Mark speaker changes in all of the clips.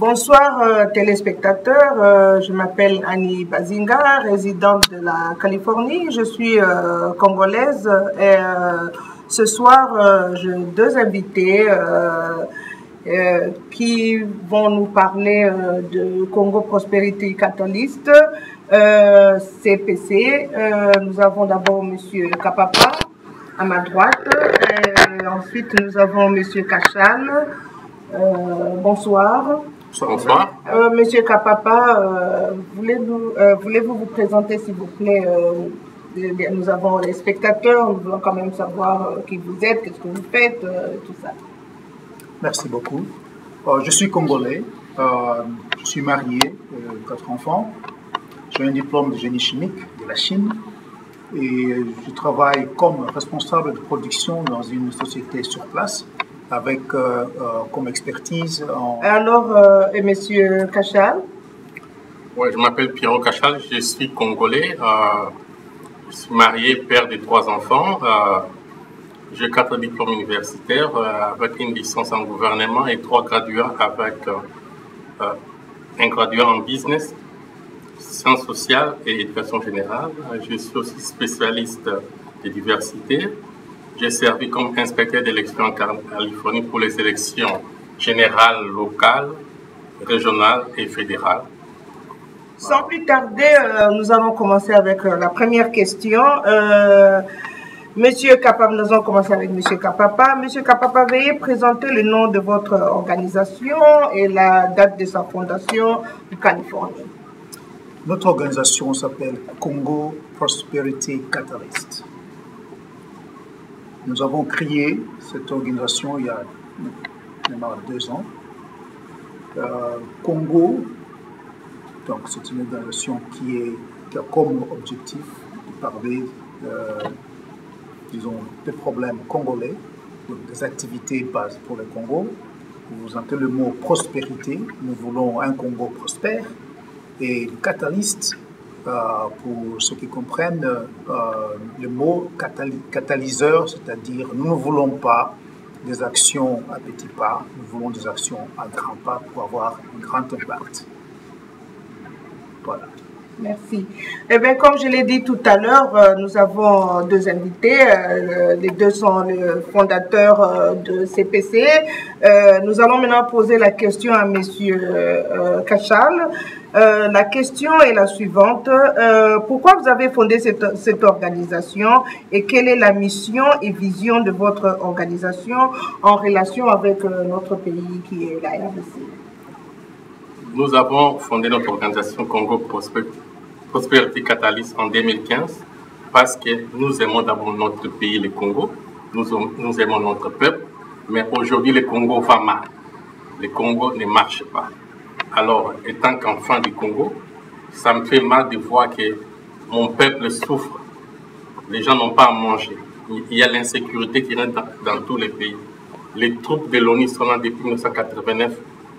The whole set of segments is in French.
Speaker 1: Bonsoir téléspectateurs, je m'appelle Annie Bazinga, résidente de la Californie, je suis congolaise et ce soir j'ai deux invités qui vont nous parler de Congo Prosperity Catalyst, CPC. Nous avons d'abord Monsieur Kapapa à ma droite, et ensuite nous avons Monsieur Kachal. Bonsoir.
Speaker 2: Bonsoir.
Speaker 1: Monsieur Kapapa, voulez-vous vous présenter s'il vous plaît? Nous avons les spectateurs, nous voulons quand même savoir qui vous êtes, qu'est-ce que vous faites, tout ça.
Speaker 3: Merci beaucoup. Je suis congolais, je suis marié, 4 enfants, j'ai un diplôme de génie chimique de la Chine et je travaille comme responsable de production dans une société sur place avec comme expertise en...
Speaker 1: Alors, et Monsieur Kachal?
Speaker 2: Ouais, je m'appelle Pierrot Kachal, je suis congolais, je suis marié, père de 3 enfants, j'ai 4 diplômes universitaires avec une licence en gouvernement et 3 graduats avec un graduat en business, sciences sociales et éducation générale. Je suis aussi spécialiste de diversité. J'ai servi comme inspecteur d'élection en Californie pour les élections générales, locales, régionales et fédérales.
Speaker 1: Sans plus tarder, nous allons commencer avec la première question. Monsieur Kapapa, nous allons commencer avec Monsieur Kapapa. Monsieur Kapapa, veuillez présenter le nom de votre organisation et la date de sa fondation en Californie.
Speaker 3: Notre organisation s'appelle Congo Prosperity Catalyst. Nous avons créé cette organisation il y a maintenant 2 ans. Congo, donc c'est une organisation qui a comme objectif de parler, disons, des problèmes congolais, donc des activités bases pour le Congo. Vous entendez le mot prospérité, nous voulons un Congo prospère. Et le catalyste, pour ceux qui comprennent, le mot catalyseur, c'est-à-dire nous ne voulons pas des actions à petits pas, nous voulons des actions à grands pas pour avoir un grand impact. Voilà.
Speaker 1: Merci. Eh bien, comme je l'ai dit tout à l'heure, nous avons 2 invités. Les 2 sont les fondateurs de CPC. Nous allons maintenant poser la question à Monsieur Kachal. La question est la suivante. Pourquoi vous avez fondé cette organisation et quelle est la mission et vision de votre organisation en relation avec notre pays qui est la RDC?
Speaker 2: Nous avons fondé notre organisation Congo Prosperity Catalyst en 2015 parce que nous aimons d'abord notre pays, le Congo. Nous aimons notre peuple, mais aujourd'hui le Congo va mal. Le Congo ne marche pas. Alors, étant qu'enfant du Congo, ça me fait mal de voir que mon peuple souffre. Les gens n'ont pas à manger. Il y a l'insécurité qui règne dans tous les pays. Les troupes de l'ONU sont là depuis 1989.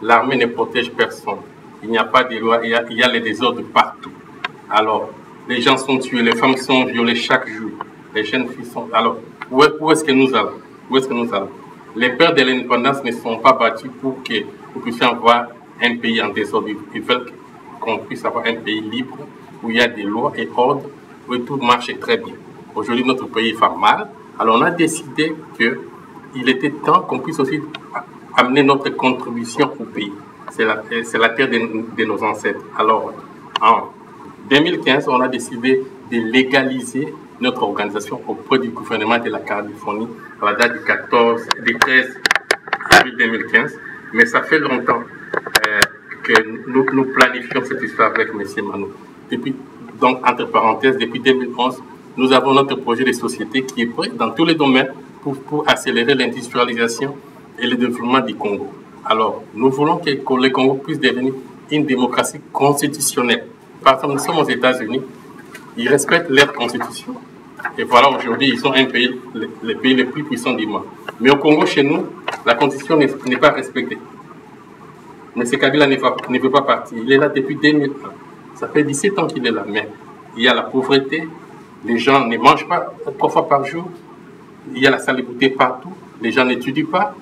Speaker 2: L'armée ne protège personne. Il n'y a pas de loi. Il y a les désordres partout. Alors, les gens sont tués, les femmes sont violées chaque jour. Les jeunes filles sont... Alors, où est-ce que nous allons? Où est-ce que nous allons? Les pères de l'indépendance ne sont pas battus pour que nous puissions avoir un pays en désordre. Ils veulent qu'on puisse avoir un pays libre, où il y a des lois et ordres, où tout marche très bien. Aujourd'hui, notre pays va mal. Alors, on a décidé qu'il était temps qu'on puisse aussi amener notre contribution au pays. C'est la terre de nos ancêtres. Alors, en 2015, on a décidé de légaliser notre organisation auprès du gouvernement de la Californie à la date du 13 avril 2015. Mais ça fait longtemps que nous planifions cette histoire avec M. Manou. Donc, entre parenthèses, depuis 2011, nous avons notre projet de société qui est prêt dans tous les domaines pour accélérer l'industrialisation et le développement du Congo. Alors, nous voulons que le Congo puisse devenir une démocratie constitutionnelle. Par exemple, nous sommes aux États-Unis, ils respectent leur constitution. Et voilà, aujourd'hui, ils sont le pays le plus puissant du monde. Mais au Congo, chez nous, la constitution n'est pas respectée. Mais ce Kabila ne veut pas partir. Il est là depuis 2001. Ça fait 17 ans qu'il est là. Mais il y a la pauvreté, les gens ne mangent pas 3 fois par jour, il y a la salubrité partout, les gens n'étudient pas,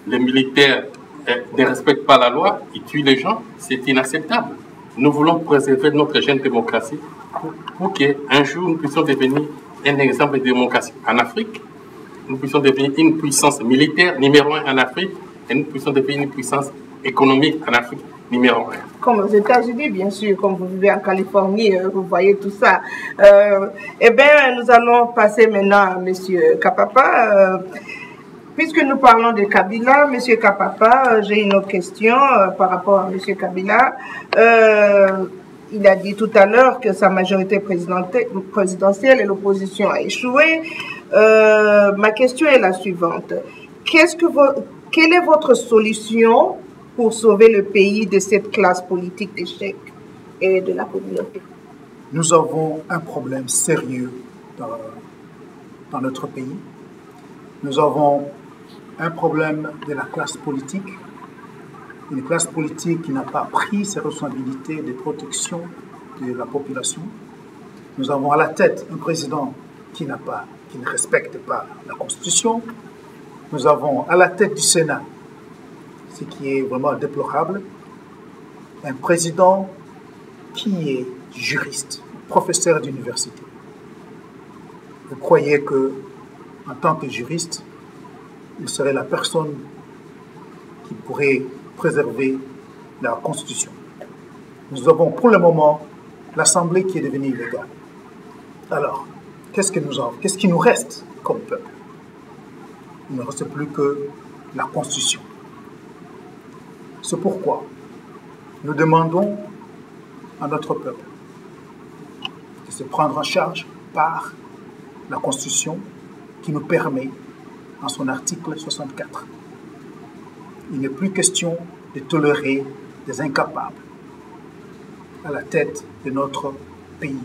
Speaker 2: les militaires ne respectent pas la loi, ils tuent les gens, c'est inacceptable. Nous voulons préserver notre jeune démocratie pour qu'un jour nous puissions devenir un exemple de démocratie en Afrique, nous puissions devenir une puissance militaire numéro 1 en Afrique et nous puissions devenir une puissance économique en Afrique numéro 1.
Speaker 1: Comme aux États-Unis, bien sûr, comme vous vivez en Californie, vous voyez tout ça. Eh bien, nous allons passer maintenant à M. Kapapa. Puisque nous parlons de Kabila, M. Kapapa, j'ai une autre question par rapport à M. Kabila. Il a dit tout à l'heure que sa majorité présidentielle et l'opposition a échoué. Ma question est la suivante. Quelle est votre solution pour sauver le pays de cette classe politique d'échec et de la communauté?
Speaker 3: Nous avons un problème sérieux dans notre pays. Nous avons un problème de la classe politique, une classe politique qui n'a pas pris ses responsabilités de protection de la population. Nous avons à la tête un président qui ne respecte pas la Constitution. Nous avons à la tête du Sénat, ce qui est vraiment déplorable, un président qui est juriste, professeur d'université. Vous croyez que, en tant que juriste, il serait la personne qui pourrait préserver la Constitution. Nous avons pour le moment l'Assemblée qui est devenue illégale. Alors, qu'est-ce qui nous reste comme peuple? Il ne reste plus que la Constitution. C'est pourquoi nous demandons à notre peuple de se prendre en charge par la Constitution qui nous permet, en son article 64, il n'est plus question de tolérer des incapables à la tête de notre pays.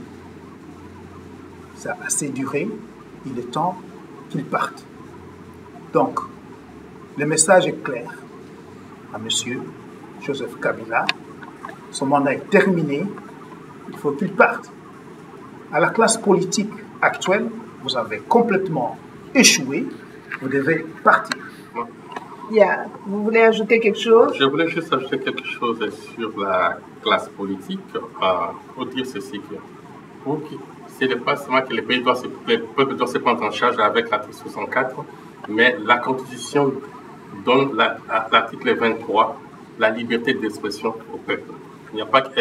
Speaker 3: Ça a assez duré, il est temps qu'ils partent. Donc, le message est clair à M. Joseph Kabila. Son mandat est terminé, il faut qu'il parte. À la classe politique actuelle, vous avez complètement échoué, vous devez partir.
Speaker 1: Vous voulez ajouter quelque chose?
Speaker 2: Je voulais juste ajouter quelque chose sur la classe politique pour dire ceci. Ce n'est pas seulement que le peuple doit se prendre en charge avec l'article 64, mais la Constitution donne l'article 23 la liberté d'expression au peuple. Il n'y a pas que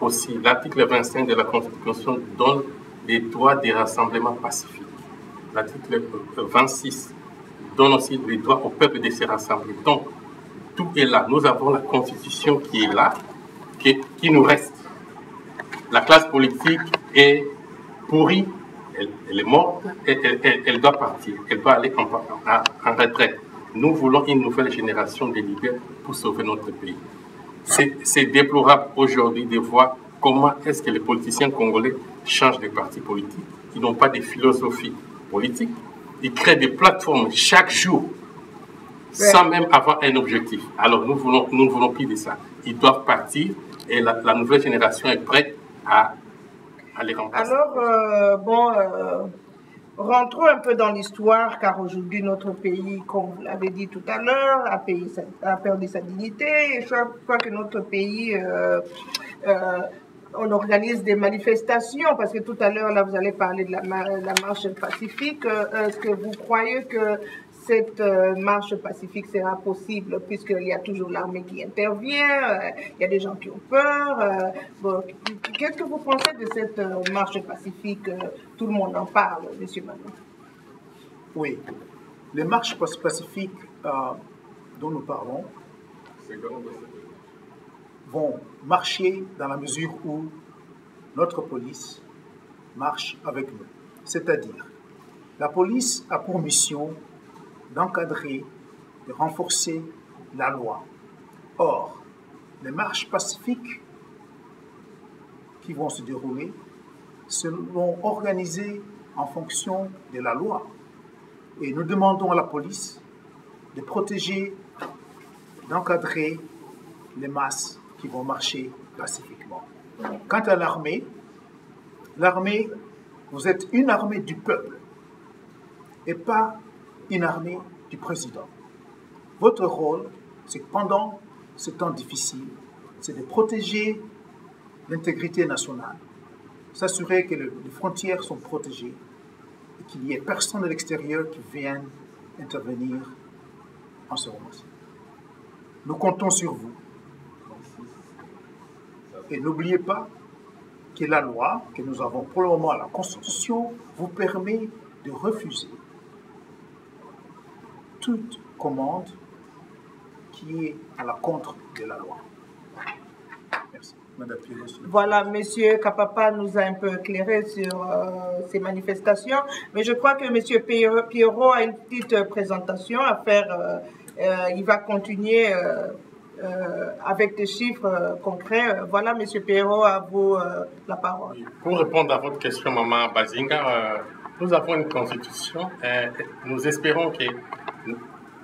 Speaker 2: aussi l'article 25 de la Constitution donne les droits des rassemblements pacifiques. L'article 26 donne aussi les droits au peuple de se rassembler. Donc, tout est là. Nous avons la Constitution qui est là, qui nous reste. La classe politique est pourrie, elle est morte, elle doit partir, elle doit aller en retraite. Nous voulons une nouvelle génération de leaders pour sauver notre pays. C'est déplorable aujourd'hui de voir comment est-ce que les politiciens congolais changent de partis politiques. Ils n'ont pas de philosophie politique. Ils créent des plateformes chaque jour sans même avoir un objectif. Alors nous ne voulons plus de ça. Ils doivent partir et la nouvelle génération est prête à les remplacer.
Speaker 1: Alors, rentrons un peu dans l'histoire, car aujourd'hui, notre pays, comme vous l'avez dit tout à l'heure, a perdu sa dignité. Et chaque fois que notre pays, on organise des manifestations, parce que tout à l'heure, là, vous allez parler de la marche pacifique. Est-ce que vous croyez que cette marche pacifique sera possible, puisqu'il y a toujours l'armée qui intervient, il y a des gens qui ont peur. Qu'est-ce que vous pensez de cette marche pacifique? Tout le monde en parle, M. Manon.
Speaker 3: Oui, les marches pacifiques dont nous parlons vont marcher dans la mesure où notre police marche avec nous. C'est-à-dire, la police a pour mission d'encadrer, de renforcer la loi. Or, les marches pacifiques qui vont se dérouler seront organisées en fonction de la loi. Et nous demandons à la police de protéger, d'encadrer les masses qui vont marcher pacifiquement. Quant à l'armée, vous êtes une armée du peuple et pas une armée du président. Votre rôle, c'est que pendant ce temps difficile, c'est de protéger l'intégrité nationale, s'assurer que les frontières sont protégées et qu'il n'y ait personne de l'extérieur qui vienne intervenir en ce moment-ci. Nous comptons sur vous. Et n'oubliez pas que la loi que nous avons pour le moment, la Constitution, vous permet de refuser toute commande qui est à la contre de la loi. Merci. Madame Pierrot.
Speaker 1: Voilà, Monsieur Kapapa nous a un peu éclairé sur ces manifestations, mais je crois que Monsieur Pierrot a une petite présentation à faire. Il va continuer avec des chiffres concrets. Voilà, Monsieur Pierrot, à vous la parole.
Speaker 2: Pour répondre à votre question, Maman Bazinga, nous avons une constitution. Nous espérons que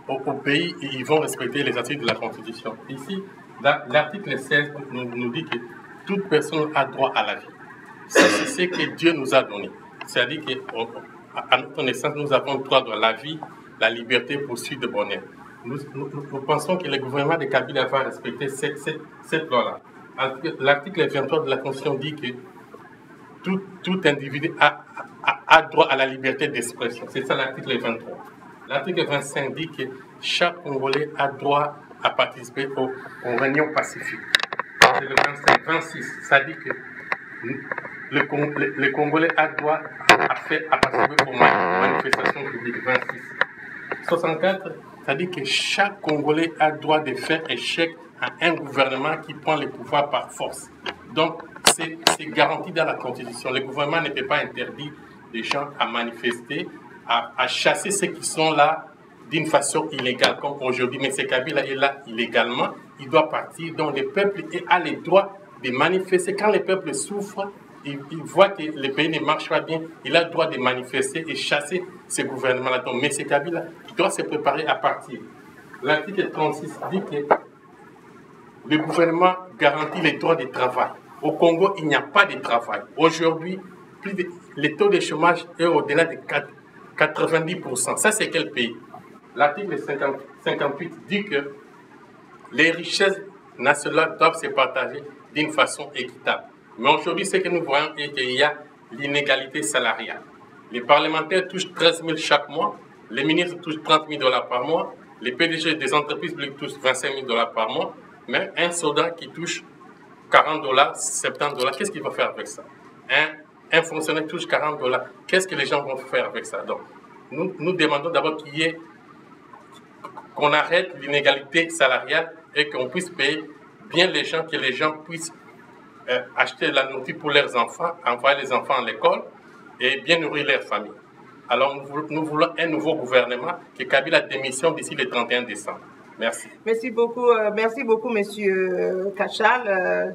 Speaker 2: au pays, ils vont respecter les articles de la Constitution. Ici, l'article 16 nous dit que toute personne a droit à la vie. C'est ce que Dieu nous a donné. C'est-à-dire qu'à notre naissance, nous avons le droit à la vie, la liberté, poursuite de bonheur. Nous pensons que le gouvernement de Kabila va respecter cette loi-là. L'article 23 de la Constitution dit que tout individu a droit à la liberté d'expression. C'est ça l'article 23. L'article 25 dit que chaque Congolais a droit à participer aux réunions pacifiques. C'est le 25. 26, ça dit que le Congolais a droit à participer aux manifestations publiques. 26. 64, ça dit que chaque Congolais a droit de faire échec à un gouvernement qui prend le pouvoir par force. Donc, c'est garanti dans la Constitution. Le gouvernement ne peut pas interdire les gens à manifester, à chasser ceux qui sont là d'une façon illégale, comme aujourd'hui. Mais ce Kabila est là illégalement, il doit partir. Donc, le peuple a le droit de manifester. Quand le peuple souffre, il voit que le pays ne marche pas bien, il a le droit de manifester et chasser ce gouvernement-là. Donc, M. Kabila doit se préparer à partir. L'article 36 dit que le gouvernement garantit les droits de travail. Au Congo, il n'y a pas de travail. Aujourd'hui, le taux de chômage est au-delà de 90%. Ça, c'est quel pays? L'article 58 dit que les richesses nationales doivent se partager d'une façon équitable. Mais aujourd'hui, ce que nous voyons est qu'il y a l'inégalité salariale. Les parlementaires touchent 13 000 chaque mois, les ministres touchent 30 000 $ par mois, les PDG des entreprises publiques touchent 25 000 $ par mois, mais un soldat qui touche 40 $, 70 $, qu'est-ce qu'il va faire avec ça? Un fonctionnaire touche 40 $, qu'est-ce que les gens vont faire avec ça? Donc, nous demandons d'abord qu'on arrête l'inégalité salariale et qu'on puisse payer bien les gens, que les gens puissent acheter de la nourriture pour leurs enfants, envoyer les enfants à l'école et bien nourrir leurs familles. Alors nous voulons un nouveau gouvernement que Kabila démissionne d'ici le 31 décembre. Merci.
Speaker 1: Merci beaucoup, Monsieur Kachal.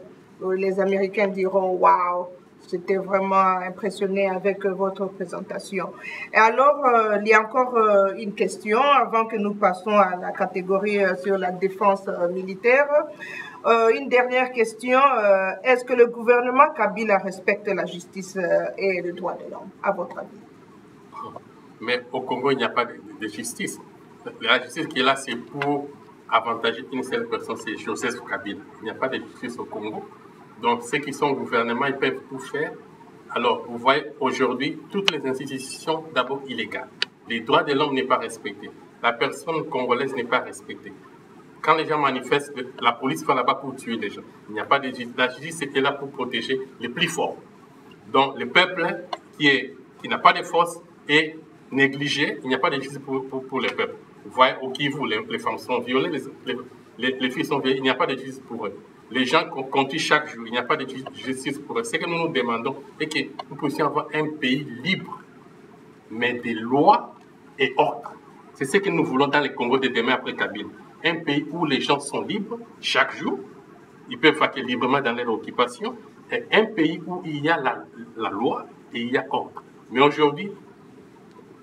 Speaker 1: Les Américains diront « Wow ». J'étais vraiment impressionné avec votre présentation. Et alors, il y a encore une question avant que nous passions à la catégorie sur la défense militaire. Une dernière question. Est-ce que le gouvernement Kabila respecte la justice et le droit de l'homme, à votre avis?
Speaker 2: Mais au Congo, il n'y a pas de justice. La justice qui est là, c'est pour avantager une seule personne, c'est Joseph Kabila. Il n'y a pas de justice au Congo. Donc, ceux qui sont au gouvernement, ils peuvent tout faire. Alors, vous voyez, aujourd'hui, toutes les institutions, d'abord, illégales. Les droits de l'homme n'est pas respecté. La personne congolaise n'est pas respectée. Quand les gens manifestent, la police va là-bas pour tuer les gens. Il n'y a pas de justice. La justice est là pour protéger les plus forts. Donc, le peuple qui n'a pas de force est négligé. Il n'y a pas de justice pour le peuple. Vous voyez, au Kivu, les femmes sont violées, les filles sont violées. Il n'y a pas de justice pour eux. Les gens qu'on tue chaque jour, il n'y a pas de justice pour eux. Ce que nous nous demandons est que nous puissions avoir un pays libre, mais des lois et ordre. C'est ce que nous voulons dans le Congo de demain après Kabila. Un pays où les gens sont libres chaque jour, ils peuvent vaquer librement dans leur occupation, et un pays où il y a la loi et il y a ordre. Mais aujourd'hui,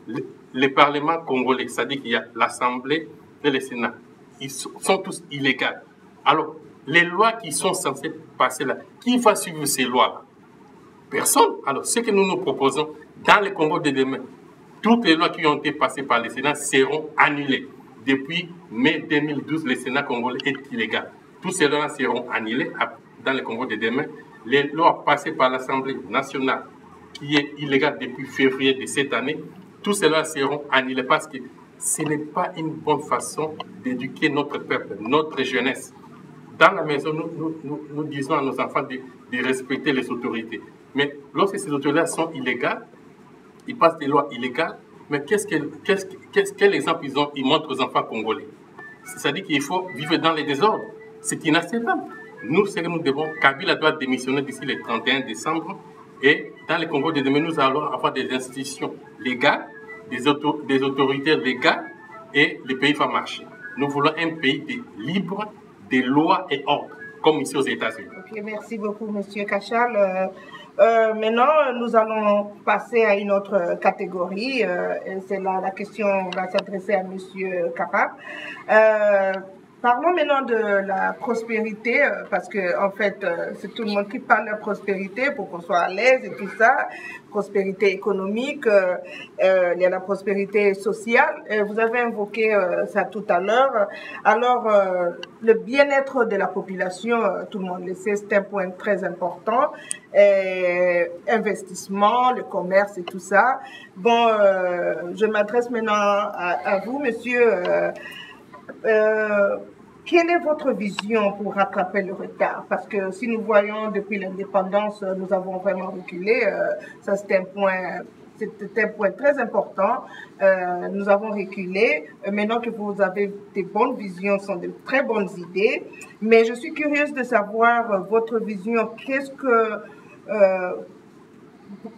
Speaker 2: le Parlement congolais, c'est-à-dire qu'il y a l'Assemblée et le Sénat, ils sont tous illégaux. Alors, les lois qui sont censées passer là, qui va suivre ces lois-là? Personne. Alors, ce que nous nous proposons dans le Congo de demain, toutes les lois qui ont été passées par le Sénat seront annulées. depuis mai 2012, le Sénat congolais est illégal. Tous ces lois seront annulés dans le Congo de demain. Les lois passées par l'Assemblée nationale, qui est illégale depuis février de cette année, tous ces lois seront annulés parce que ce n'est pas une bonne façon d'éduquer notre peuple, notre jeunesse. Dans la maison, nous disons à nos enfants de respecter les autorités. Mais lorsque ces autorités sont illégales, ils passent des lois illégales, mais quel exemple ils montrent aux enfants congolais? C'est-à-dire qu'il faut vivre dans les désordres. C'est inacceptable. Nous, ce que nous devons, Kabila doit démissionner d'ici le 31 décembre. Et dans le Congo de demain, nous allons avoir des institutions légales, des autorités légales, et le pays va marcher. Nous voulons un pays libre, des lois et ordres, comme ici aux États-Unis.
Speaker 1: Ok, merci beaucoup, M. Kachal. Maintenant, nous allons passer à une autre catégorie. C'est la question va s'adresser à M. Kapap. Parlons maintenant de la prospérité, parce que en fait, c'est tout le monde qui parle de la prospérité pour qu'on soit à l'aise et tout ça. Prospérité économique, il y a la prospérité sociale. Vous avez invoqué ça tout à l'heure. Alors, le bien-être de la population, tout le monde le sait, c'est un point très important. Investissement, le commerce et tout ça. Bon, je m'adresse maintenant à vous, monsieur. Quelle est votre vision pour rattraper le retard? Parce que si nous voyons depuis l'indépendance, nous avons vraiment reculé. Ça, c'était un point très important. Nous avons reculé. Maintenant que vous avez des bonnes visions, ce sont de très bonnes idées. Mais je suis curieuse de savoir votre vision. Qu'est-ce que,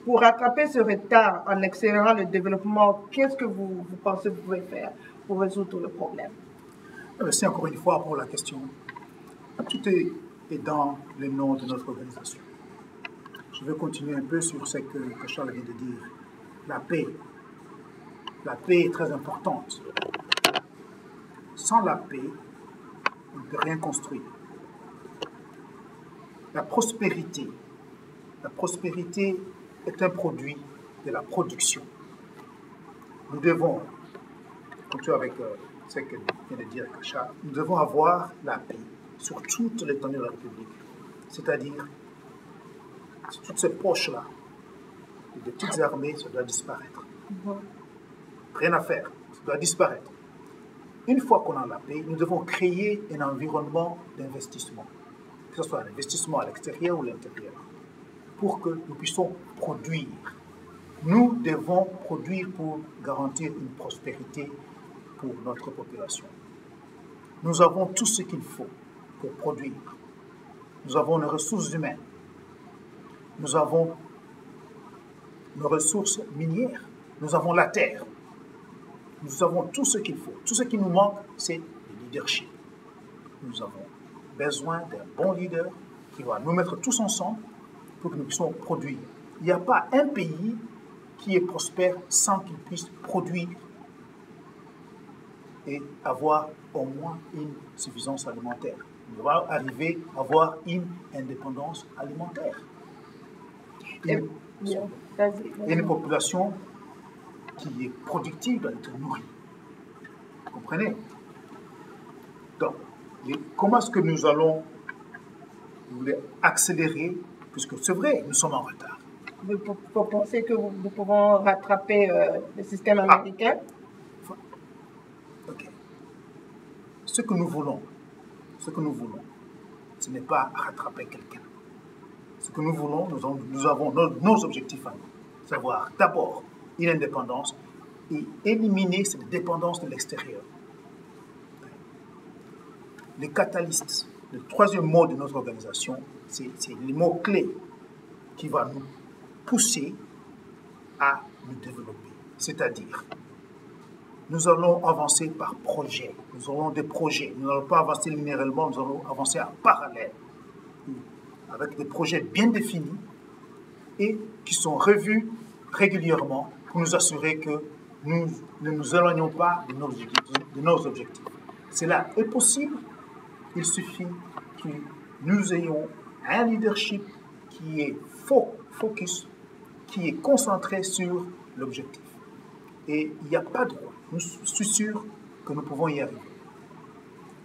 Speaker 1: pour rattraper ce retard en accélérant le développement, qu'est-ce que vous pensez que vous pouvez faire pour résoudre le problème?
Speaker 3: Merci encore une fois pour la question. Tout est dans le nom de notre organisation. Je vais continuer un peu sur ce que Charles vient de dire. La paix. La paix est très importante. Sans la paix, on ne peut rien construire. La prospérité est un produit de la production. Nous devons, continuer avec ce que vient de dire Kacha, nous devons avoir la paix sur toute l'étendue de la République. C'est-à-dire, toutes ces poches-là, des petites armées, ça doit disparaître. Rien à faire, ça doit disparaître. Une fois qu'on a la paix, nous devons créer un environnement d'investissement, que ce soit un investissement à l'extérieur ou à l'intérieur, pour que nous puissions produire. Nous devons produire pour garantir une prospérité pour notre population. Nous avons tout ce qu'il faut pour produire. Nous avons les ressources humaines. Nous avons nos ressources minières. Nous avons la terre. Nous avons tout ce qu'il faut. Tout ce qui nous manque, c'est le leadership. Nous avons besoin d'un bon leader qui va nous mettre tous ensemble pour que nous puissions produire. Il n'y a pas un pays qui est prospère sans qu'il puisse produire et avoir au moins une suffisance alimentaire. On va arriver à avoir une indépendance alimentaire. Une population qui est productive doit être nourrie. Vous comprenez? Donc, comment est-ce que nous allons accélérer, puisque c'est vrai, nous sommes en retard.
Speaker 1: Vous pensez que nous pouvons rattraper le système américain?
Speaker 3: Ok. Ce que nous voulons, ce n'est pas rattraper quelqu'un. Ce que nous voulons, nous avons nos objectifs à nous. Savoir d'abord une indépendance et éliminer cette dépendance de l'extérieur. Les catalystes, le troisième mot de notre organisation, c'est les mots clés qui vont nous pousser à nous développer. C'est-à-dire, nous allons avancer par projet. Nous aurons des projets. Nous n'allons pas avancer linéairement, nous allons avancer en parallèle, avec des projets bien définis et qui sont revus régulièrement pour nous assurer que nous ne nous éloignons pas de nos objectifs. Cela est possible. Il suffit que nous ayons un leadership qui est focus, qui est concentré sur l'objectif. Et il n'y a pas de droit. Je suis sûr que nous pouvons y arriver.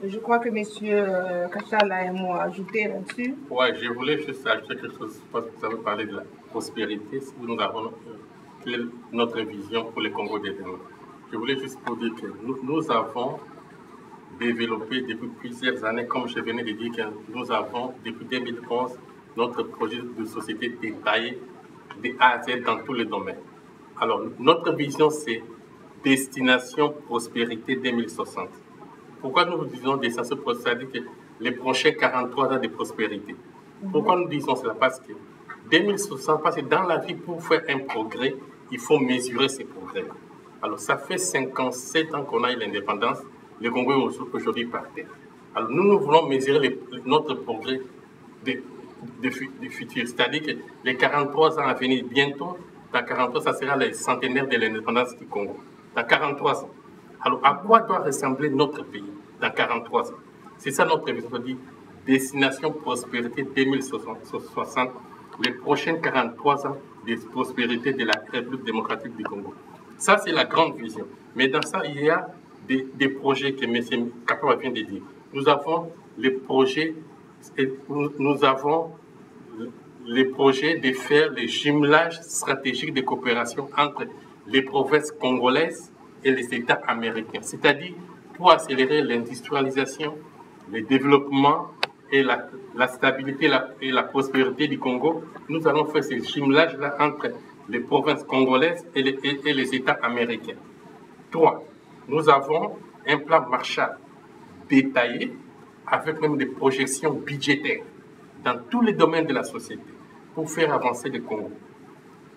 Speaker 1: Je crois que M. Kachal a un mot à ajouter là-dessus.
Speaker 2: Oui, je voulais juste ajouter quelque chose, parce que vous avez parlé de la prospérité, si nous avons notre vision pour le Congo de demain. Je voulais juste vous dire que nous avons développé depuis plusieurs années, comme je venais de dire, que nous avons, depuis 2011, notre projet de société détaillé de A à Z dans tous les domaines. Alors, notre vision, c'est Destination Prospérité 2060. Pourquoi nous disons Destination Prospérité? C'est-à-dire que les prochains 43 ans de prospérité. Pourquoi nous disons cela? Parce que 2060, parce que dans la vie, pour faire un progrès, il faut mesurer ces progrès. Alors, ça fait 57 ans qu'on a eu l'indépendance. Le Congo est aujourd'hui par terre. Alors, nous voulons mesurer notre progrès de futur. C'est-à-dire que les 43 ans à venir, bientôt, dans 43, ça sera le centenaire de l'indépendance du Congo. Dans 43 ans. Alors, à quoi doit ressembler notre pays dans 43 ans? C'est ça notre vision. On dit Destination Prospérité 2060, les prochains 43 ans de prospérité de la République démocratique du Congo. Ça, c'est la grande vision. Mais dans ça, il y a des projets que M. Kapapa vient de dire. Nous avons les projets, de faire les jumelages stratégiques de coopération entre les provinces congolaises et les États américains. C'est-à-dire pour accélérer l'industrialisation, le développement et la stabilité et la prospérité du Congo, nous allons faire ces jumelages-là entre les provinces congolaises et les États américains. 3. Nous avons un plan Marshall détaillé avec même des projections budgétaires dans tous les domaines de la société pour faire avancer le Congo.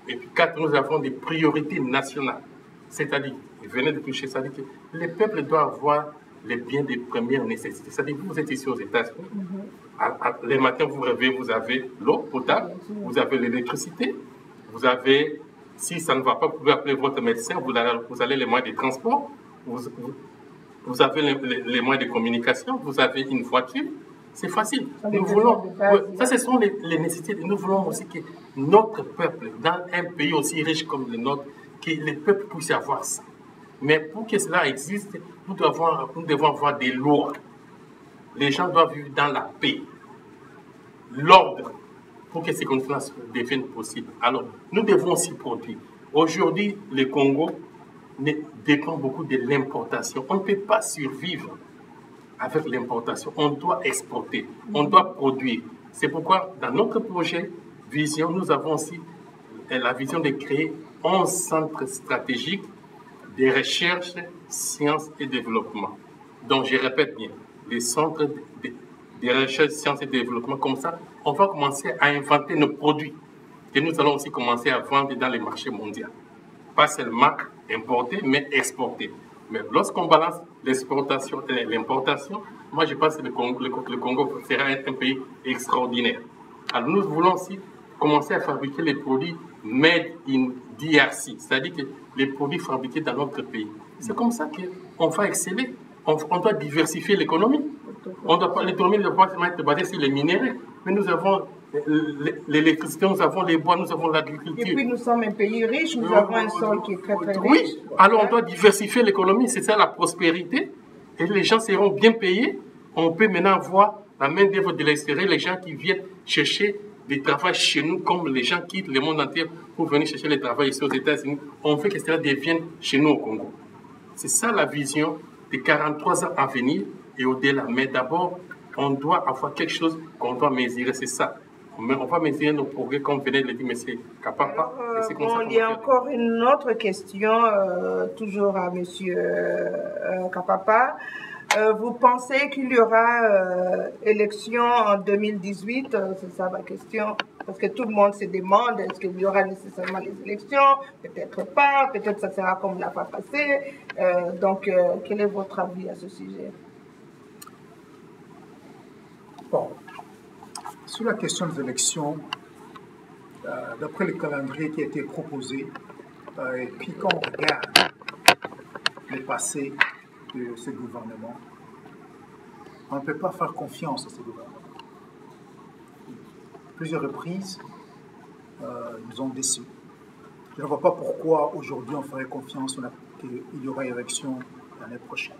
Speaker 2: Et puis 4, nous avons des priorités nationales. C'est-à-dire, je venais de toucher, c'est-à-dire que les peuples doivent avoir les biens de première nécessité. C'est-à-dire que vous êtes ici aux États-Unis, les matins vous rêvez, vous avez l'eau potable, vous avez l'électricité, vous avez, si ça ne va pas, vous pouvez appeler votre médecin, vous avez les moyens de transport, vous avez les moyens de communication, vous avez une voiture. C'est facile. Nous voulons, ça, ce sont les nécessités. Nous voulons aussi que notre peuple, dans un pays aussi riche comme le nôtre, que les peuples puissent avoir ça. Mais pour que cela existe, nous devons avoir des lois. Les gens doivent vivre dans la paix, l'ordre, pour que ces conditions deviennent possibles. Alors, nous devons aussi produire. Aujourd'hui, le Congo dépend beaucoup de l'importation. On ne peut pas survivre avec l'importation. On doit exporter, on doit produire. C'est pourquoi, dans notre projet Vision, nous avons aussi la vision de créer 11 centres stratégiques de recherche, sciences et développement. Donc, je répète bien, les centres de recherche, sciences et développement, comme ça, on va commencer à inventer nos produits que nous allons aussi commencer à vendre dans les marchés mondiaux. Pas seulement importer, mais exporter. Mais lorsqu'on balance l'exportation et l'importation, moi je pense que le Congo sera un pays extraordinaire. Alors nous voulons aussi commencer à fabriquer les produits made in DRC, c'est-à-dire que les produits fabriqués dans notre pays. C'est comme ça qu'on va exceller. On doit diversifier l'économie. L'économie ne doit pas être basée sur les minéraux, mais nous avons l'électricité, nous avons les bois, nous avons l'agriculture.
Speaker 1: Et puis nous sommes un pays riche, nous avons un sol qui est très très riche.
Speaker 2: Oui, alors on doit diversifier l'économie, c'est ça la prospérité, et les gens seront bien payés. On peut maintenant voir la main-d'œuvre de l'extérieur, les gens qui viennent chercher du travail chez nous, comme les gens quittent le monde entier pour venir chercher le travail ici aux États-Unis. On fait que cela devienne chez nous au Congo. C'est ça la vision des 43 ans à venir et au-delà. Mais d'abord, on doit avoir quelque chose qu'on doit mesurer, c'est ça. Mais on va mesurer nos progrès, comme venait de le dire M. Kapapa.
Speaker 1: Il y a encore une autre question, toujours à M. Kapapa. Vous pensez qu'il y aura élection en 2018? C'est ça ma question. Parce que tout le monde se demande, est-ce qu'il y aura nécessairement les élections? Peut-être pas, peut-être ça sera comme la fois passée. Donc, quel est votre avis à ce sujet?
Speaker 3: Bon. Sur la question des élections, d'après le calendrier qui a été proposé, et puis quand on regarde le passé de ce gouvernement, on ne peut pas faire confiance à ce gouvernement. Plusieurs reprises, nous ont déçus. Je ne vois pas pourquoi aujourd'hui on ferait confiance qu'il y aura élection l'année prochaine.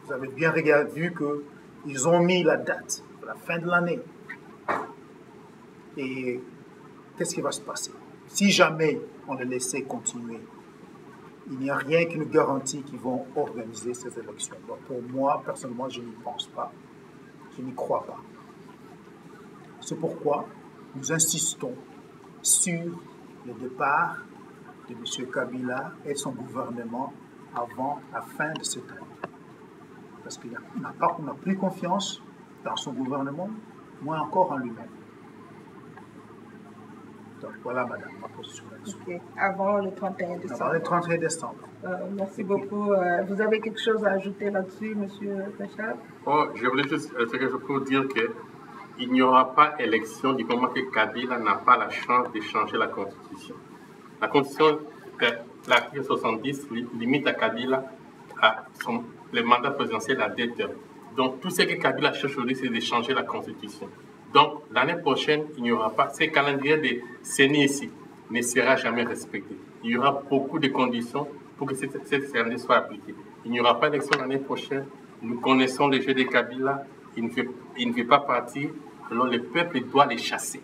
Speaker 3: Vous avez bien vu qu'ils ont mis la date de la fin de l'année. Et qu'est-ce qui va se passer? Si jamais on les laissait continuer, il n'y a rien qui nous garantit qu'ils vont organiser ces élections. Donc pour moi, personnellement, je n'y pense pas. Je n'y crois pas. C'est pourquoi nous insistons sur le départ de M. Kabila et son gouvernement avant la fin de cette année. Parce qu'on n'a plus confiance dans son gouvernement, moins encore en lui-même. Donc voilà, madame, ma position là-dessus.
Speaker 1: Okay. Avant le 31 décembre.
Speaker 3: Avant le 31 décembre.
Speaker 1: Merci beaucoup. Vous avez quelque chose à ajouter là-dessus, M. Richard?
Speaker 2: Je voulais juste dire qu'il n'y aura pas élection du moment que Kabila n'a pas la chance de changer la Constitution. La Constitution, l'article 70, limite à Kabila le mandat présidentiel à 2 termes. Donc, tout ce que Kabila cherche aujourd'hui, c'est de changer la Constitution. Donc, l'année prochaine, il n'y aura pas. Ce calendrier de CENI ici ne sera jamais respecté. Il y aura beaucoup de conditions pour que cette calendrier soit appliqué. Il n'y aura pas d'élection l'année prochaine. Nous connaissons le jeu de Kabila. Il ne veut pas partir. Alors, le peuple doit les chasser.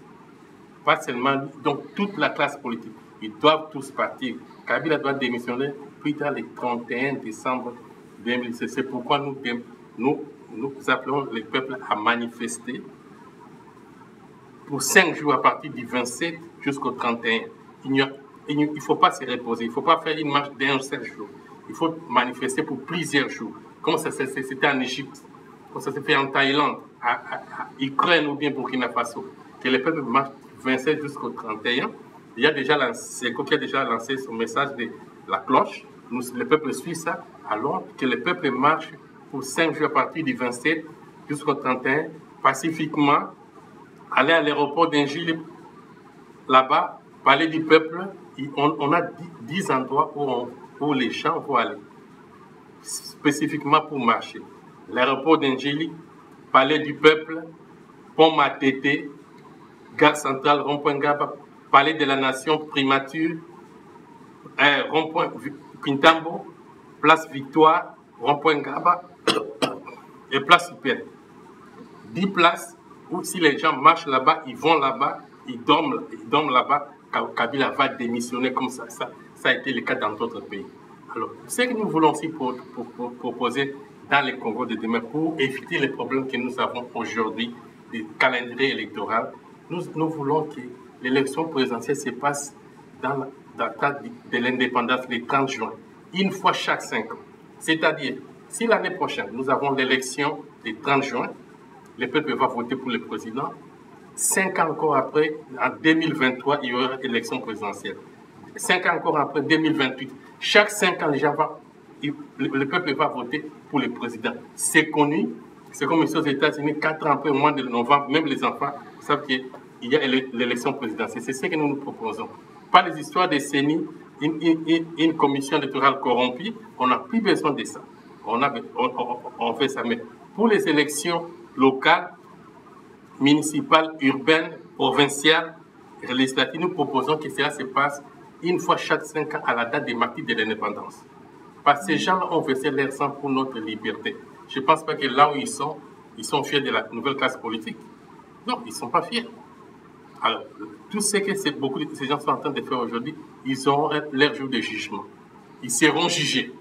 Speaker 2: Pas seulement lui, donc toute la classe politique. Ils doivent tous partir. Kabila doit démissionner plus tard le 31 décembre 2017. C'est pourquoi nous appelons le peuple à manifester pour 5 jours à partir du 27 jusqu'au 31. Il ne faut pas se reposer. Il ne faut pas faire une marche d'un seul jour. Il faut manifester pour plusieurs jours. Comme c'était en Égypte, comme ça s'est fait en Thaïlande, à Ukraine ou bien Burkina Faso. Que le peuple marche du 27 jusqu'au 31. Il y a déjà lancé son message de la cloche. Le peuple suit ça. Alors que le peuple marche pour 5 jours à partir du 27 jusqu'au 31, pacifiquement, aller à l'aéroport d'Ingile, là-bas, parler du peuple. On a 10 endroits où les gens vont aller, spécifiquement pour marcher. L'aéroport d'Ingile, palais du peuple, pont Matete, gare centrale, rond-point Gaba, palais de la nation, primature, rond-point Quintambo, place Victoire, rond-point Gaba et place Super. 10 places où si les gens marchent là-bas, ils vont là-bas, ils dorment là-bas, Kabila va démissionner comme ça. Ça a été le cas dans d'autres pays. Alors, ce que nous voulons aussi proposer dans les Congo de demain pour éviter les problèmes que nous avons aujourd'hui du calendrier électoral, nous voulons que l'élection présidentielle se passe dans la date de l'indépendance le 30 juin, une fois chaque 5 ans. C'est-à-dire, si l'année prochaine, nous avons l'élection le 30 juin, le peuple va voter pour le président. 5 ans encore après, en 2023, il y aura élection présidentielle. 5 ans encore après, 2028. Chaque 5 ans, le peuple va voter pour le président. C'est connu. C'est comme ici aux États-Unis, 4 ans après, au mois de novembre, même les enfants savent qu'il y a l'élection présidentielle. C'est ce que nous proposons. Pas les histoires de CENI, une commission électorale corrompue. On n'a plus besoin de ça. On fait ça. Mais pour les élections locales, municipales, urbaines, provinciales, législatives, nous proposons que cela se passe une fois chaque 5 ans à la date des martyrs de l'indépendance. Parce que ces gens-là ont versé leur sang pour notre liberté. Je ne pense pas que là où ils sont fiers de la nouvelle classe politique. Non, ils ne sont pas fiers. Alors, tout ce que beaucoup de ces gens sont en train de faire aujourd'hui, ils auront leur jour de jugement. Ils seront jugés,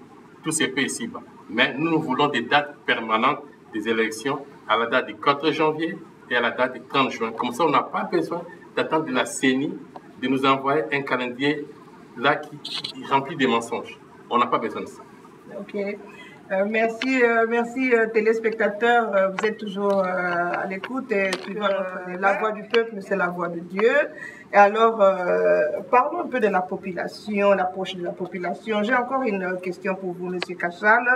Speaker 2: tous ces pays ici-bas. Mais nous voulons des dates permanentes des élections à la date du 4 janvier et à la date du 30 juin. Comme ça, on n'a pas besoin d'attendre de la CENI de nous envoyer un calendrier là qui remplit des mensonges. On n'a pas besoin de ça.
Speaker 1: Ok. Merci téléspectateurs. Vous êtes toujours à l'écoute. La voix du peuple, c'est la voix de Dieu. Et alors, parlons un peu de la population, l'approche de la population. J'ai encore une question pour vous, M. Kachal.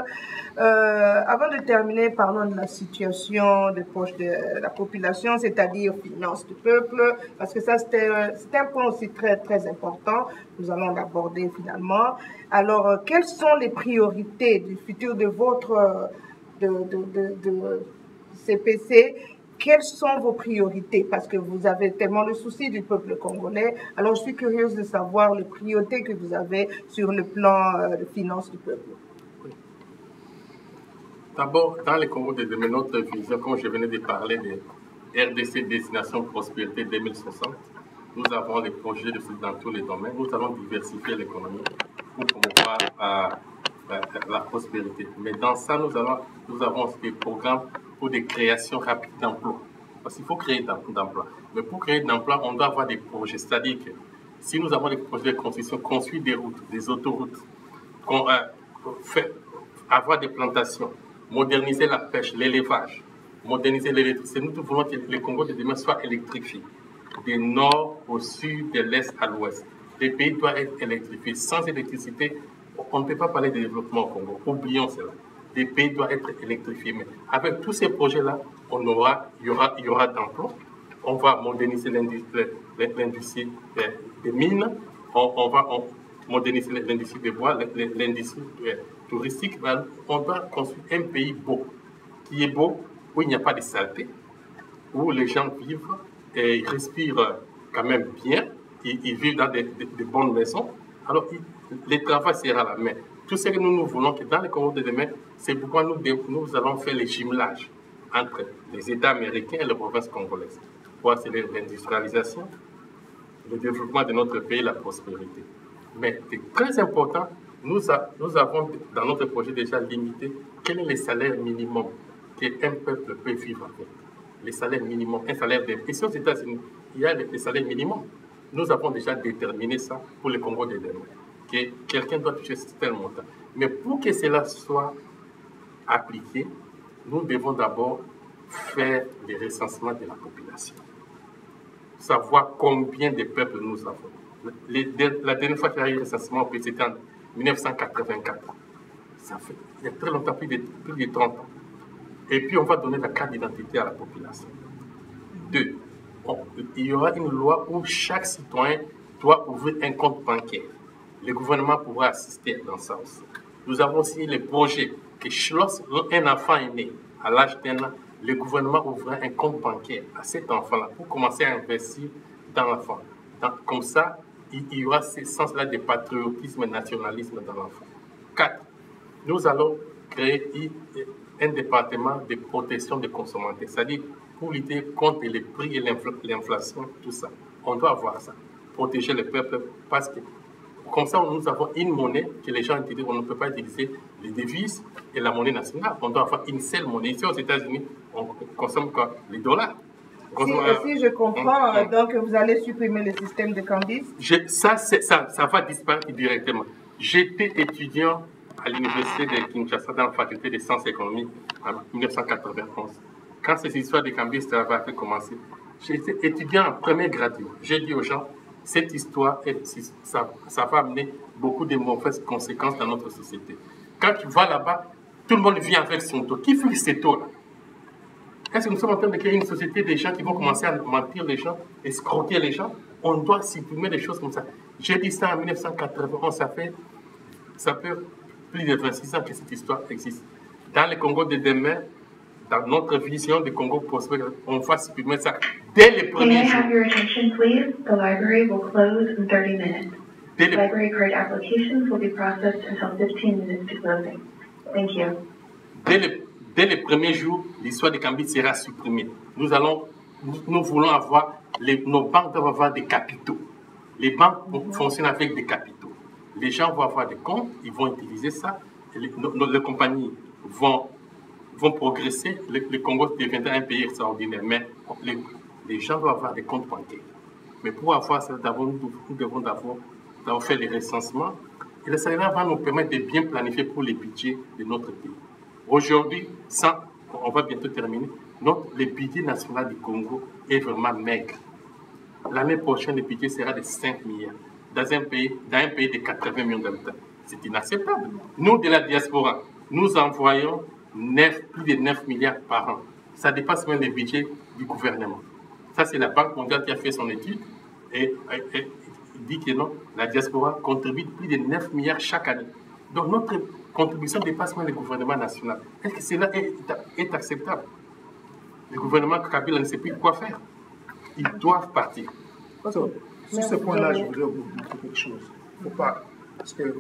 Speaker 1: Avant de terminer, parlons de la situation de proche de la population, c'est-à-dire finances du peuple, parce que ça, c'est un point aussi très, très important. Nous allons l'aborder finalement. Alors, quelles sont les priorités du futur de votre CPC? Quelles sont vos priorités? Parce que vous avez tellement le souci du peuple congolais. Alors, je suis curieuse de savoir les priorités que vous avez sur le plan de finances du peuple.
Speaker 2: D'abord, dans les Congo de demain, notre vision, comme je venais de parler de RDC Destination Prospérité 2060, nous avons des projets dans tous les domaines. Nous allons diversifier l'économie pour promouvoir la prospérité. Mais dans ça, nous avons aussi des programmes pour des créations rapides d'emplois. Parce qu'il faut créer d'emplois. Mais pour créer d'emplois, on doit avoir des projets. C'est-à-dire que si nous avons des projets de construction, construire des routes, des autoroutes, avoir des plantations, moderniser la pêche, l'élevage, moderniser l'électricité. Nous voulons que le Congo de demain soit électrifié, du nord au sud, de l'est à l'ouest. Le pays doit être électrifié. Sans électricité, on ne peut pas parler de développement au Congo. Oublions cela. Le pays doit être électrifié. Mais avec tous ces projets-là, il y aura d'emplois. On va moderniser l'industrie des mines. On va moderniser l'industrie des bois, l'industrie touristique. On doit construire un pays beau, qui est beau, où il n'y a pas de saleté, où les gens vivent et ils respirent quand même bien, ils vivent dans de bonnes maisons. Alors, le travail sera là. Mais tout ce que nous voulons que dans les Congo de demain, c'est pourquoi nous allons faire les jumelages entre les États américains et les provinces congolaises. Pour accélérer l'industrialisation, le développement de notre pays, la prospérité. Mais c'est très important, nous avons dans notre projet déjà limité quel est le salaire minimum qu'un peuple peut vivre avec. Les salaires minimums, un salaire de... Ici aux États-Unis, il y a les salaires minimums. Nous avons déjà déterminé ça pour le Congo de demain. Que quelqu'un doit toucher tel montant. Mais pour que cela soit appliqué, nous devons d'abord faire des recensements de la population. Savoir combien de peuples nous avons. La dernière fois qu'il y a eu un recensement, c'était en 1984. Ça fait il y a très longtemps, plus de 30 ans. Et puis, on va donner la carte d'identité à la population. 2. Il y aura une loi où chaque citoyen doit ouvrir un compte bancaire. Le gouvernement pourra assister dans ça aussi. Nous avons aussi le projet que lorsqu'un enfant est né, à l'âge d'un an, le gouvernement ouvrira un compte bancaire à cet enfant-là pour commencer à investir dans l'enfant. Comme ça, il y aura ce sens-là de patriotisme et nationalisme dans l'enfant. 4. Nous allons créer un département de protection des consommateurs, c'est-à-dire pour lutter contre les prix et l'inflation, tout ça. On doit avoir ça, protéger le peuple, parce que comme ça, nous avons une monnaie que les gens utilisent. On ne peut pas utiliser les devises et la monnaie nationale. On doit avoir une seule monnaie. Ici aux États-Unis, on consomme quoi? Les dollars.
Speaker 1: Si je comprends, donc vous allez supprimer le système de Cambis?
Speaker 2: Ça va disparaître directement. J'étais étudiant à l'université de Kinshasa dans la faculté des sciences économiques en 1991. Quand ces histoires de Cambis avaient commencé, j'étais étudiant en première graduée. J'ai dit aux gens, cette histoire, ça va amener beaucoup de mauvaises conséquences dans notre société. Quand tu vas là-bas, tout le monde vient avec son taux. Qui fait ces taux-là? Est-ce que nous sommes en train de créer une société des gens qui vont commencer à mentir les gens, escroquer les gens? On doit supprimer des choses comme ça. J'ai dit ça en 1991, ça fait plus de 26 ans que cette histoire existe. Dans le Congo de demain, dans notre vision du Congo prospère, on va supprimer ça dès les premiers jours.
Speaker 4: May I have your attention, please? The library will close in 30 minutes. Library card applications will be processed until 15 minutes to closing. Thank you.
Speaker 2: Dès les premiers jours, l'histoire de Cambis sera supprimée. Nous voulons avoir, nos banques doivent avoir des capitaux. Les banques fonctionnent avec des capitaux. Les gens vont avoir des comptes, ils vont utiliser ça. Les compagnies vont progresser. Le Congo deviendra un pays extraordinaire. Mais les gens doivent avoir des comptes bancaires. Mais pour avoir ça, nous devons d'abord faire les recensements. Et le salaire va nous permettre de bien planifier pour les budgets de notre pays. Aujourd'hui, on va bientôt terminer, le budget national du Congo est vraiment maigre. L'année prochaine, le budget sera de 5 milliards. Dans un pays de 80 millions d'habitants. C'est inacceptable. Nous, de la diaspora, nous envoyons plus de 9 milliards par an. Ça dépasse même le budget du gouvernement. Ça, c'est la Banque mondiale qui a fait son étude et dit que non, la diaspora contribue plus de 9 milliards chaque année. Donc, notre contribution dépasse même le gouvernement national. Est-ce que cela est acceptable? Le gouvernement Kabila ne sait plus quoi faire. Ils doivent partir.
Speaker 3: Sur ce point-là, je voudrais vous montrer quelque chose. Il ne faut pas, parce que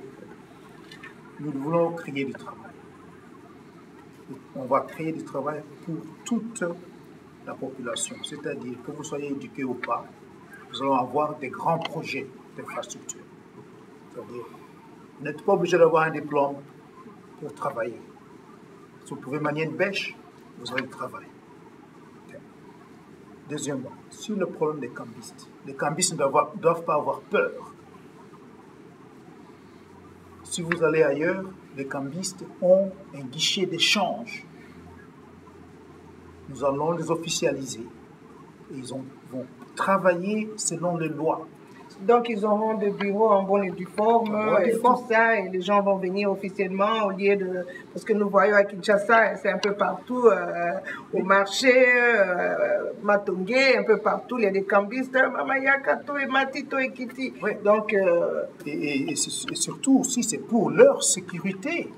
Speaker 3: nous voulons créer du travail. On va créer du travail pour toute la population, c'est-à-dire que vous soyez éduqué ou pas, nous allons avoir des grands projets d'infrastructure. C'est-à-dire, vous n'êtes pas obligé d'avoir un diplôme pour travailler. Si vous pouvez manier une bêche, vous aurez le travail. Okay. Deuxièmement, sur le problème des cambistes ne doivent pas avoir peur. Si vous allez ailleurs, les cambistes ont un guichet d'échange. Nous allons les officialiser. Et ils vont travailler selon les lois.
Speaker 1: Donc, ils auront des bureaux en bonne et due forme, et tout ça, et les gens vont venir officiellement au lieu de... Parce que nous voyons à Kinshasa, c'est un peu partout, au marché, Matongé, un peu partout, il y a des cambistes, Mamaya, Kato, et Matito, et Kiti.
Speaker 3: Oui.
Speaker 1: Donc...
Speaker 3: Et surtout aussi, c'est pour leur sécurité.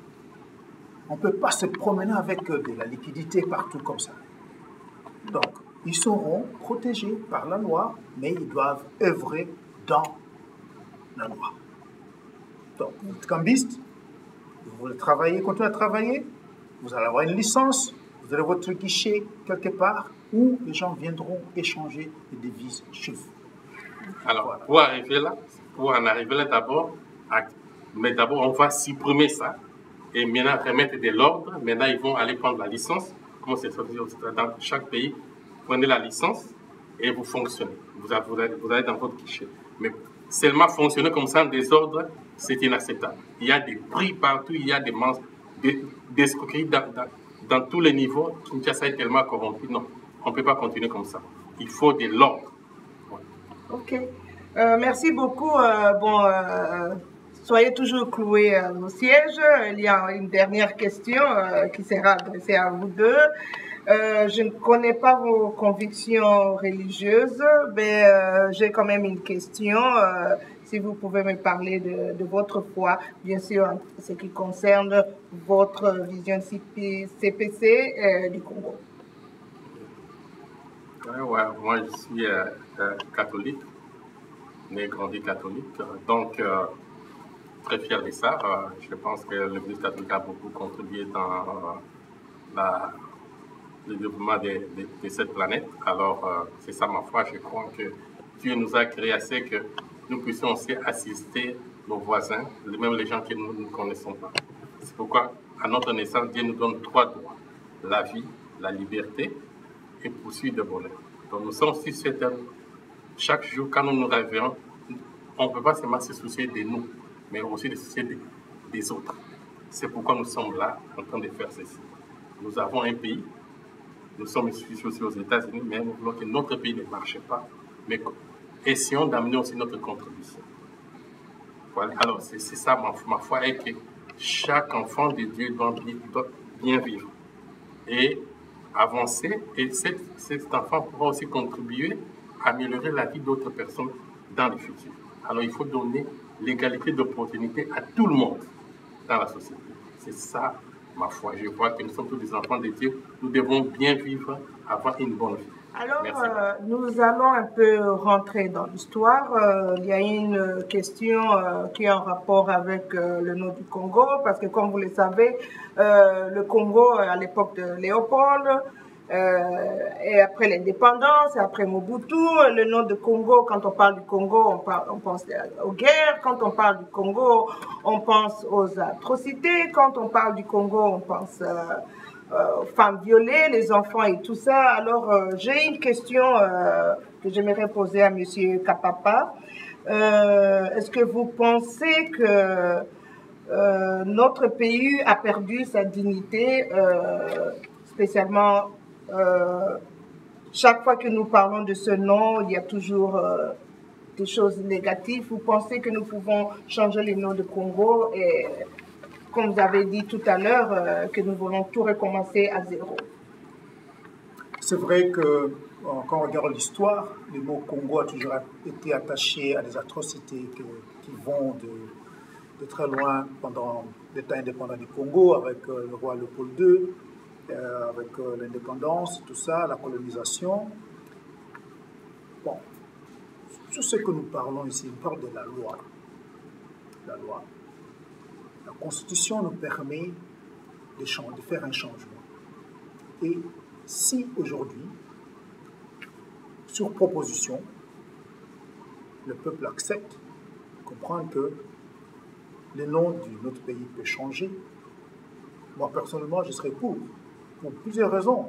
Speaker 3: On ne peut pas se promener avec de la liquidité partout comme ça. Donc, ils seront protégés par la loi, mais ils doivent œuvrer dans la loi. Donc, vous êtes cambiste, vous voulez travailler, continuer à travailler, vous allez avoir une licence, vous avez votre guichet quelque part où les gens viendront échanger des devises chez vous.
Speaker 2: Alors, voilà. Pour en arriver là d'abord, on va supprimer ça et maintenant remettre de l'ordre. Maintenant, ils vont aller prendre la licence. Comment c'est dans chaque pays, prenez la licence et vous fonctionnez. Vous allez dans votre guichet. Mais seulement fonctionner comme ça en désordre, c'est inacceptable. Il y a des prix partout, il y a des escroqueries dans tous les niveaux. Kinshasa est tellement corrompu. Non, on ne peut pas continuer comme ça. Il faut de l'ordre. Ouais.
Speaker 1: Ok. Merci beaucoup. Soyez toujours cloués à vos sièges. Il y a une dernière question qui sera adressée à vous deux. Je ne connais pas vos convictions religieuses, mais j'ai quand même une question. Si vous pouvez me parler de votre foi, bien sûr, en ce qui concerne votre vision CPC du Congo.
Speaker 2: Ouais, moi, je suis catholique, né et grandi catholique, donc très fier de ça. Je pense que l'Église catholique a beaucoup contribué dans le développement de cette planète. Alors, c'est ça ma foi. Je crois que Dieu nous a créés assez que nous puissions aussi assister nos voisins, même les gens que nous ne connaissons pas. C'est pourquoi, à notre naissance, Dieu nous donne 3 droits: la vie, la liberté et poursuivre le bonheur. Donc, nous sommes sur cette terre. Chaque jour, quand nous nous réveillons, on ne peut pas seulement se soucier de nous, mais aussi se soucier des autres. C'est pourquoi nous sommes là, en train de faire ceci. Nous avons un pays. Nous sommes ici aussi aux États-Unis, mais nous voulons que notre pays ne marche pas, mais essayons d'amener aussi notre contribution. Voilà. Alors, c'est ça ma foi, est que chaque enfant de Dieu doit bien vivre et avancer, et cet enfant pourra aussi contribuer à améliorer la vie d'autres personnes dans le futur. Alors, il faut donner l'égalité d'opportunité à tout le monde dans la société. C'est ça ma foi. Je vois que nous sommes tous des enfants de Dieu. Nous devons bien vivre, avoir une bonne vie.
Speaker 1: Alors, nous allons un peu rentrer dans l'histoire. Il y a une question qui est en rapport avec le nom du Congo, parce que comme vous le savez, le Congo, à l'époque de Léopold, et après l'indépendance, et après Mobutu, le nom de Congo, quand on parle du Congo, on pense aux guerres. Quand on parle du Congo, on pense aux atrocités. Quand on parle du Congo, on pense aux femmes violées, les enfants et tout ça. Alors, j'ai une question que j'aimerais poser à Monsieur Kapapa. Est-ce que vous pensez que notre pays a perdu sa dignité, spécialement chaque fois que nous parlons de ce nom, il y a toujours des choses négatives. Vous pensez que nous pouvons changer le nom de Congo et, comme vous avez dit tout à l'heure, que nous voulons tout recommencer à zéro?
Speaker 3: C'est vrai que quand on regarde l'histoire, le mot Congo a toujours été attaché à des atrocités qui vont de très loin pendant l'État indépendant du Congo avec le roi Léopold II, avec l'indépendance, tout ça, la colonisation. Bon, tout ce que nous parlons ici, on parle de la loi. La loi. La Constitution nous permet de faire un changement. Et si aujourd'hui, sur proposition, le peuple accepte, comprend que le nom de notre pays peut changer, moi personnellement je serais pour plusieurs raisons.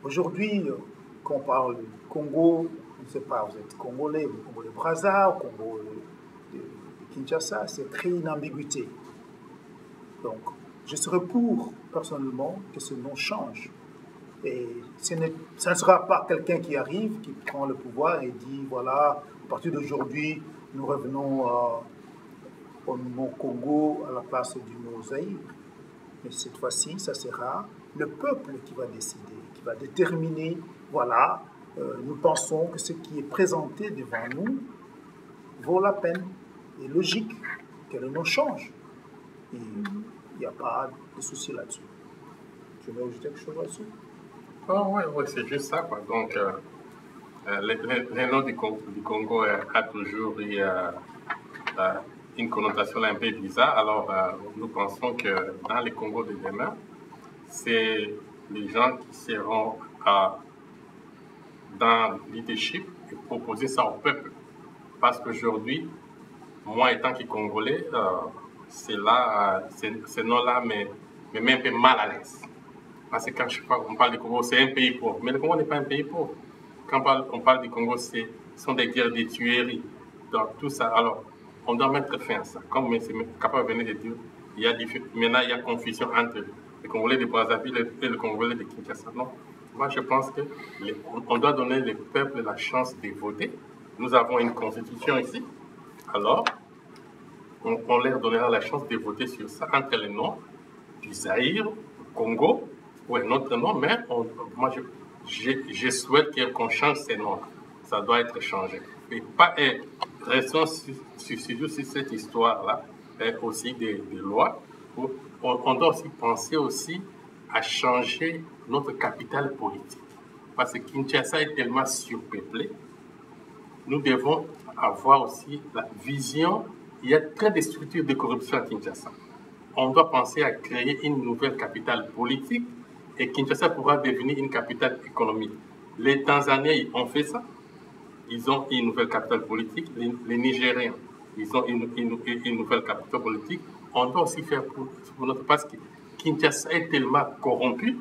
Speaker 3: Aujourd'hui, quand on parle du Congo, je ne sais pas, vous êtes Congolais, le Congo de Brazza, le Congo de Kinshasa, c'est très une ambiguïté. Donc, je serais pour, personnellement, que ce nom change. Et ça ne sera pas quelqu'un qui arrive, qui prend le pouvoir et dit, voilà, à partir d'aujourd'hui, nous revenons au nom Congo à la place du nom Zaïre. Mais cette fois-ci, ça sera le peuple qui va décider, qui va déterminer, voilà, nous pensons que ce qui est présenté devant nous vaut la peine et logique que le nom change. Et il n'y a pas de souci là-dessus. Tu veux ajouter quelque chose là-dessus?
Speaker 2: Oh, oui, c'est juste ça, quoi. Donc, le nom du Congo a toujours eu une connotation un peu bizarre. Alors, nous pensons que dans les Congos de demain, c'est les gens qui seront dans le leadership et proposer ça au peuple. Parce qu'aujourd'hui, moi étant qui Congolais, ces noms-là me met un peu mal à l'aise. Parce que quand on parle du Congo, c'est un pays pauvre. Mais le Congo n'est pas un pays pauvre. Quand on parle du Congo, ce sont des guerres, des tueries. Donc, tout ça. Alors, on doit mettre fin à ça. Comme c'est capable de venir de dire, maintenant, il y a confusion entre les Congolais de Brazzaville et les Congolais de Kinshasa. Non. Moi, je pense qu'on doit donner le peuple la chance de voter. Nous avons une constitution ici. Alors, on leur donnera la chance de voter sur ça entre les noms du Zaïre, du Congo, ou un autre nom, mais moi, je souhaite qu'on change ces noms. Ça doit être changé. Et restons sur cette histoire-là, aussi des lois. On doit aussi penser aussi à changer notre capitale politique. Parce que Kinshasa est tellement surpeuplé. Nous devons avoir aussi la vision. Il y a très des structures de corruption à Kinshasa. On doit penser à créer une nouvelle capitale politique et Kinshasa pourra devenir une capitale économique. Les Tanzaniens ont fait ça. Ils ont une nouvelle capitale politique. Les Nigériens, ils ont une nouvelle capitale politique. On doit aussi faire pour notre... Parce que Kinshasa est tellement corrompu,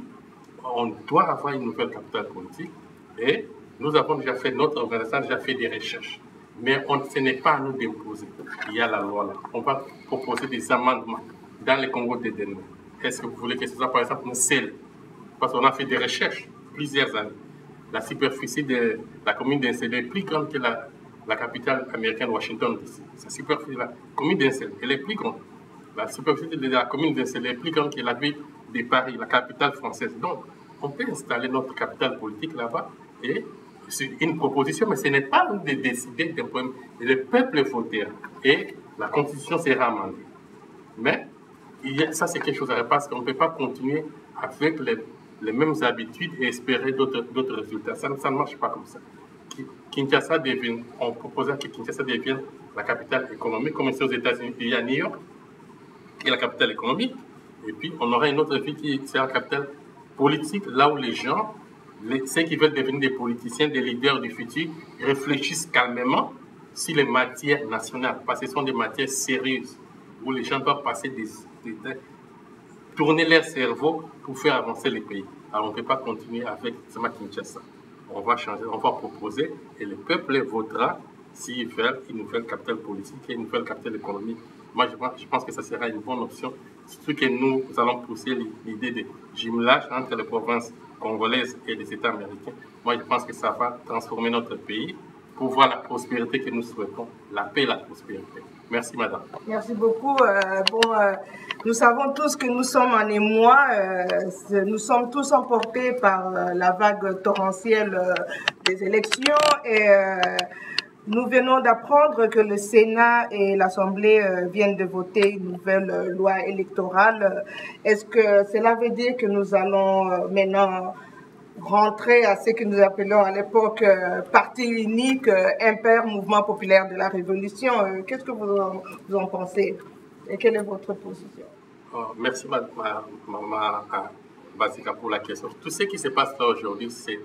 Speaker 2: on doit avoir une nouvelle capitale politique. Et nous avons déjà fait, notre organisation a déjà fait des recherches. Mais ce n'est pas à nous d'imposer. Il y a la loi là. On va proposer des amendements dans le Congo de demain. Est-ce que vous voulez que ce soit par exemple une selle? Parce qu'on a fait des recherches plusieurs années. La superficie de la commune d'Insele est plus grande que la capitale américaine Washington DC. Sa superficie, la commune d'Insele, elle est plus grande. La superficie de la commune d'Insele est plus grande que la ville de Paris, la capitale française. Donc, on peut installer notre capitale politique là-bas et c'est une proposition, mais ce n'est pas nous de décider d'un problème. Le peuple votera et la constitution sera amendée. Mais ça, c'est quelque chose à parce qu'on ne peut pas continuer avec les mêmes habitudes et espérer d'autres résultats. Ça ne marche pas comme ça. On proposait que Kinshasa devienne la capitale économique, comme ici aux États-Unis, il y a New York, qui est la capitale économique. Et puis, on aura une autre ville qui sera la capitale politique, là où les gens, ceux qui veulent devenir des politiciens, des leaders du futur, réfléchissent calmement sur les matières nationales, parce que ce sont des matières sérieuses, où les gens doivent passer tourner leur cerveau pour faire avancer les pays. Alors, on ne peut pas continuer avec Kinshasa. On va changer, on va proposer, et le peuple votera s'ils veulent une nouvelle capitale politique et une nouvelle capitale économique. Moi, je pense que ça sera une bonne option. Surtout que nous allons pousser l'idée de jumelage entre les provinces congolaises et les États américains. Moi, je pense que ça va transformer notre pays pour voir la prospérité que nous souhaitons, la paix et la prospérité. Merci, madame.
Speaker 1: Merci beaucoup. Nous savons tous que nous sommes en émoi. Nous sommes tous emportés par la vague torrentielle des élections et nous venons d'apprendre que le Sénat et l'Assemblée viennent de voter une nouvelle loi électorale. Est-ce que cela veut dire que nous allons maintenant rentrer à ce que nous appelons à l'époque parti unique, impair, mouvement populaire de la révolution? Qu'est-ce que vous en pensez et quelle est votre position?
Speaker 2: Merci, Vasika, pour la question. Tout ce qui se passe là aujourd'hui, c'est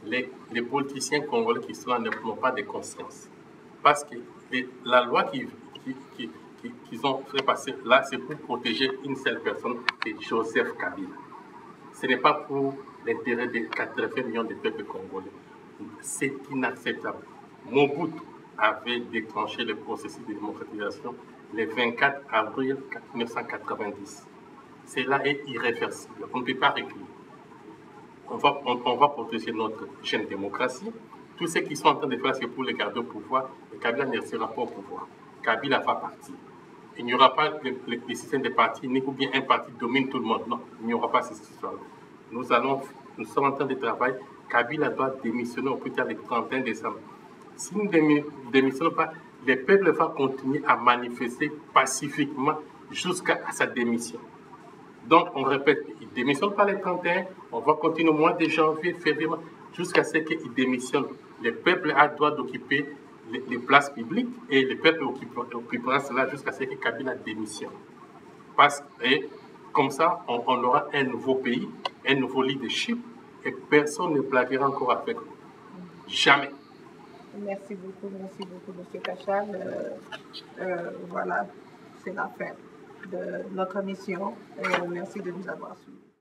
Speaker 2: les politiciens congolais qui sont là n'ont pas de conscience. Parce que la loi qu'ils ont fait passer là, c'est pour protéger une seule personne, c'est Joseph Kabila. Ce n'est pas pour l'intérêt des 80 millions de peuples congolais. C'est inacceptable. Mobutu avait déclenché le processus de démocratisation le 24 avril 1990. Cela est irréversible. On ne peut pas reculer. On va protéger notre jeune démocratie. Tous ceux qui sont en train de faire, c'est pour les garder au pouvoir. Et Kabila ne sera pas au pouvoir. Kabila va partir. Il n'y aura pas le système de partis, ni ou bien un parti domine tout le monde. Non, il n'y aura pas cette histoire-là. Nous sommes en train de travailler. Kabila doit démissionner au plus tard le 31 décembre. Si nous ne démissionnons pas, le peuple va continuer à manifester pacifiquement jusqu'à sa démission. Donc, on répète, il ne démissionne pas le 31, on va continuer au mois de janvier, février, jusqu'à ce qu'il démissionne. Le peuple a le droit d'occuper les places publiques et le peuple occupera cela jusqu'à ce que Kabila démissionne. Et comme ça, on aura un nouveau pays, un nouveau leadership et personne ne blaguera encore avec nous. Jamais.
Speaker 1: Merci beaucoup, M. Kachal. Voilà, c'est la fin de notre mission. Merci de nous avoir suivis.